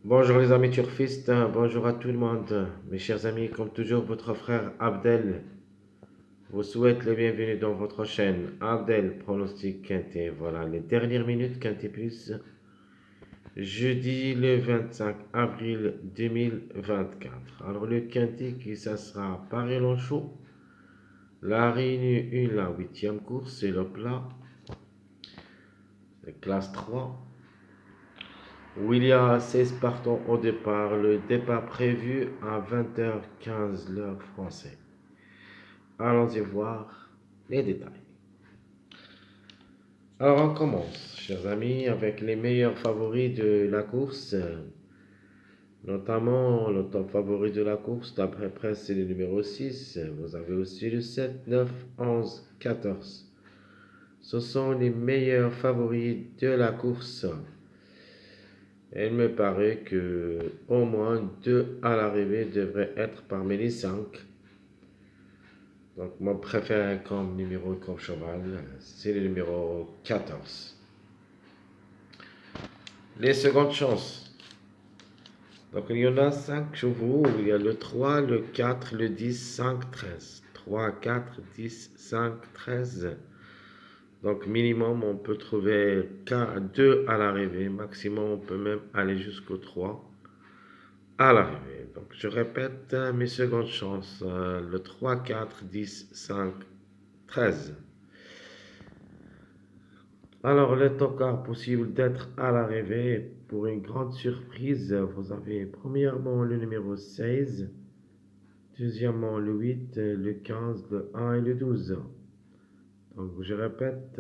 Bonjour les amis turfistes, bonjour à tout le monde. Mes chers amis, comme toujours, votre frère Abdel vous souhaite le bienvenu dans votre chaîne Abdel Pronostic Quintet. Voilà, les dernières minutes Quintet Plus, jeudi le 25 avril 2024. Alors le Quintet qui ça sera Paris-Longchamp, la Réunion 1, la huitième course, c'est le plat, classe 3. Où il y a 16 partants au départ, le départ prévu à 20h15 l'heure française. Allons-y voir les détails. Alors on commence, chers amis, avec les meilleurs favoris de la course. Notamment le top favori de la course, d'après presse, c'est le numéro 6. Vous avez aussi le 7, 9, 11, 14. Ce sont les meilleurs favoris de la course. Il me paraît que au moins 2 à l'arrivée devraient être parmi les 5. Donc, mon préféré comme numéro comme cheval, c'est le numéro 14. Les secondes chances. Donc, il y en a 5 chevaux. Il y a le 3, le 4, le 10, 5, 13. 3, 4, 10, 5, 13. Donc, minimum, on peut trouver 2 à l'arrivée. Maximum, on peut même aller jusqu'au 3 à l'arrivée. Donc, je répète mes secondes chances. Le 3, 4, 10, 5, 13. Alors, le tocard possible d'être à l'arrivée pour une grande surprise, vous avez premièrement le numéro 16, deuxièmement le 8, le 15, le 1 et le 12. Donc, je répète,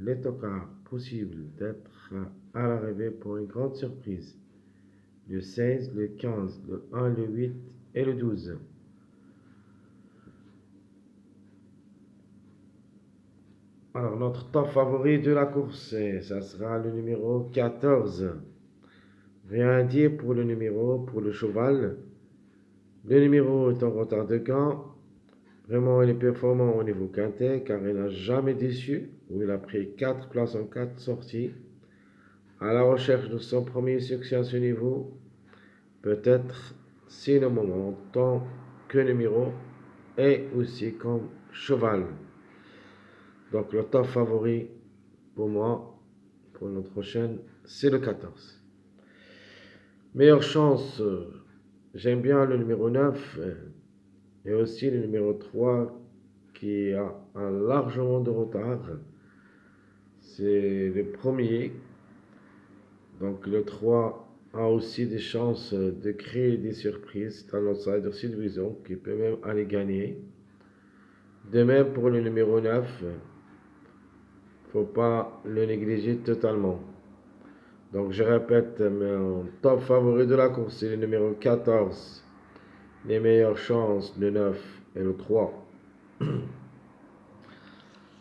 les tocards possibles d'être à l'arrivée pour une grande surprise. Le 16, le 15, le 1, le 8 et le 12. Alors, notre top favori de la course, ça sera le numéro 14. Rien à dire pour le numéro, pour le cheval. Le numéro est en retard de gain. Vraiment, il est performant au niveau quintet car il n'a jamais déçu. Où il a pris 4 places en 4 sorties. À la recherche de son premier succès à ce niveau. Peut-être c'est le moment tant que numéro et aussi comme cheval. Donc le top favori pour moi, pour notre chaîne, c'est le 14. Meilleure chance, j'aime bien le numéro 9 et aussi le numéro 3 qui a un largement de retard. C'est le premier. Donc le 3 a aussi des chances de créer des surprises dans l'outsider Sylvison qui peut même aller gagner. De même pour le numéro 9, il ne faut pas le négliger totalement. Donc je répète, mon top favori de la course, c'est le numéro 14. Les meilleures chances, le 9 et le 3.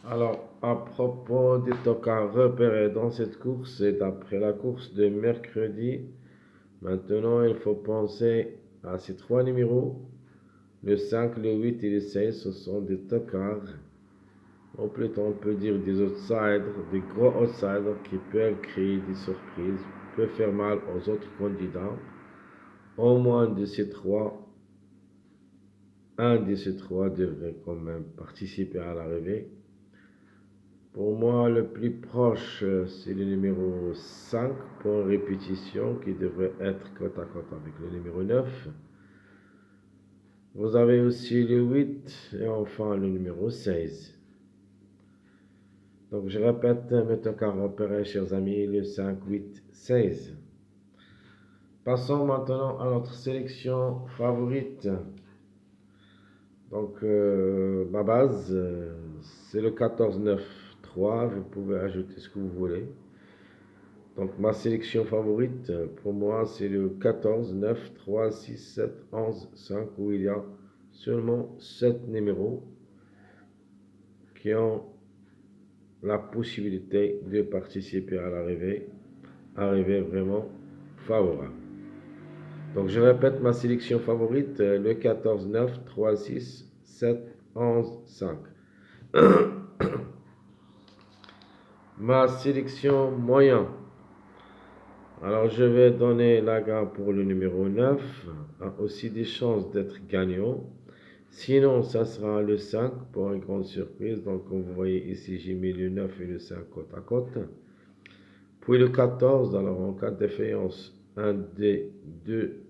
Alors, à propos des tocards repérés dans cette course, et d'après la course de mercredi, maintenant il faut penser à ces 3 numéros. Le 5, le 8 et le 16, ce sont des tocards. Ou plutôt, on peut dire des outsiders, des gros outsiders qui peuvent créer des surprises, peuvent faire mal aux autres candidats. Au moins de ces 3, un de ces 3 devrait quand même participer à l'arrivée. Pour moi, le plus proche, c'est le numéro 5 pour répétition qui devrait être côte à côte avec le numéro 9. Vous avez aussi le 8 et enfin le numéro 16. Donc je répète, mettons qu'à repérer, chers amis, le 5, 8, 16. Passons maintenant à notre sélection favorite. Donc ma base, c'est le 14, 9, 3. Vous pouvez ajouter ce que vous voulez. Donc ma sélection favorite, pour moi, c'est le 14, 9, 3, 6, 7, 11, 5, où il y a seulement 7 numéros qui ont la possibilité de participer à l'arrivée, arrivée vraiment favorable. Donc je répète ma sélection favorite, le 14, 9, 3, 6, 7, 11, 5. Ma sélection moyen. Alors, je vais donner la gamme pour le numéro 9, a aussi des chances d'être gagnant. Sinon, ça sera le 5 pour une grande surprise. Donc, comme vous voyez ici, j'ai mis le 9 et le 5 côte à côte. Puis le 14, alors en cas de défaillance, un des deux,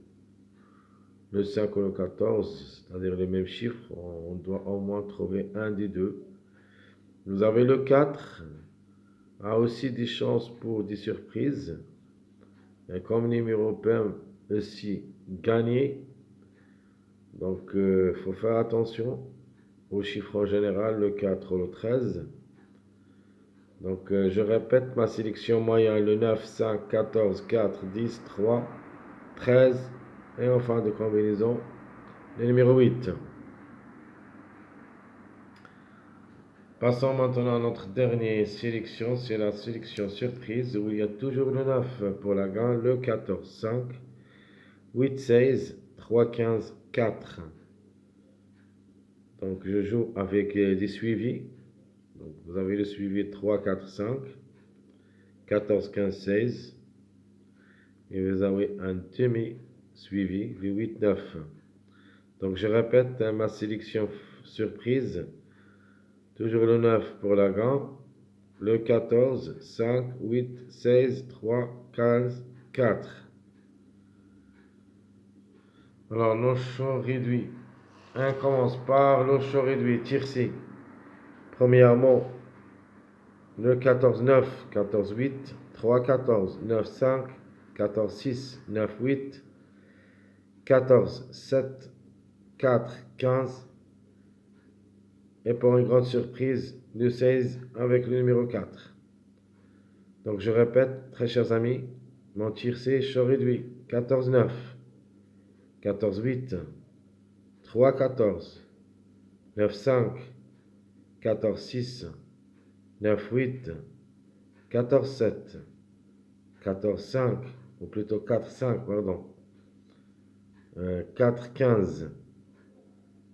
le 5 ou le 14, c'est-à-dire les mêmes chiffres, on doit au moins trouver un des deux. Vous avez le 4, a aussi des chances pour des surprises. Et comme numéro peut aussi gagner, donc il faut faire attention aux chiffres en général, le 4 ou le 13. Donc je répète ma sélection moyenne, le 9, 5, 14, 4, 10, 3, 13 et en fin de combinaison, le numéro 8. Passons maintenant à notre dernière sélection, c'est la sélection surprise où il y a toujours le 9 pour la gagne, le 14, 5, 8, 16, 3, 15, 4. Donc je joue avec des suivis. Donc vous avez le suivi 3, 4, 5, 14, 15, 16. Et vous avez un demi-suivi, le 8, 9. Donc je répète ma sélection surprise. Toujours le 9 pour la gagne. Le 14, 5, 8, 16, 3, 15, 4. Alors, nos choix réduits. On commence par le choix réduit, tiercé. Premièrement, le 14, 9, 14, 8, 3, 14, 9, 5, 14, 6, 9, 8, 14, 7, 4, 15. Et pour une grande surprise, le 16 avec le numéro 4. Donc je répète, très chers amis, mon tiercé, choix réduit, 14, 9, 14, 8, 3, 14, 9, 5, 14, 6, 9, 8, 14, 7, 14, 5, ou plutôt 4, 5, pardon, 4, 15,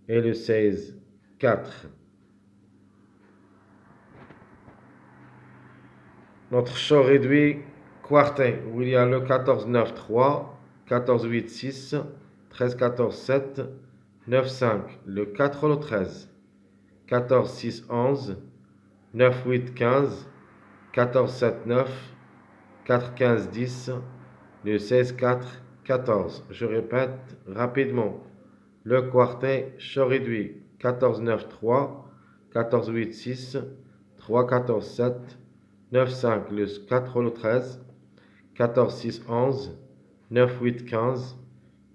et le 16, 4. Notre choix réduit, quartin, où il y a le 14, 9, 3, 14, 8, 6, 13, 14, 7, 9, 5, le 4, le 13, 14, 6, 11, 9, 8, 15, 14, 7, 9, 4, 15, 10, le 16, 4, 14. Je répète rapidement. Le quartet, choix réduit, 14, 9, 3, 14, 8, 6, 3, 14, 7, 9, 5, le 4, le 13, 14, 6, 11, 9, 8, 15,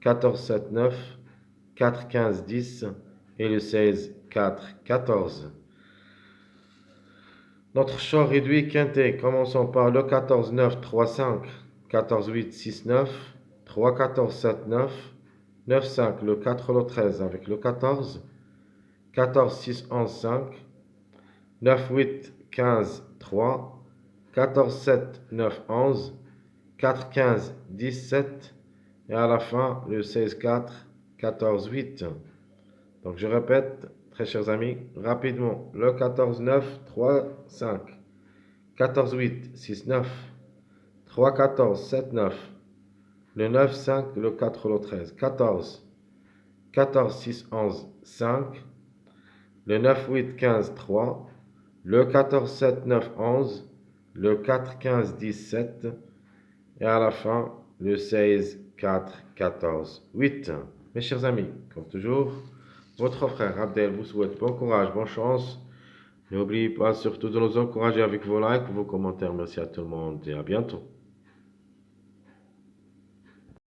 14, 7, 9, 4, 15, 10 et le 16, 4, 14. Notre choix réduit quintet. Commençons par le 14, 9, 3, 5, 14, 8, 6, 9, 3, 14, 7, 9, 9, 5, le 4, le 13 avec le 14, 14, 6, 11, 5, 9, 8, 15, 3, 14, 7, 9, 11, 4, 15, 17 et à la fin le 16, 4, 14, 8. Donc je répète, très chers amis, rapidement, le 14, 9, 3, 5, 14, 8, 6, 9, 3, 14, 7, 9, le 9, 5, le 4, le 13, 14, 14, 6, 11, 5, le 9, 8, 15, 3, le 14, 7, 9, 11, le 4, 15, 17 et à la fin le 16, 4, 14, 8. Mes chers amis, comme toujours, votre frère Abdel vous souhaite bon courage, bonne chance. N'oubliez pas surtout de nous encourager avec vos likes, vos commentaires. Merci à tout le monde et à bientôt.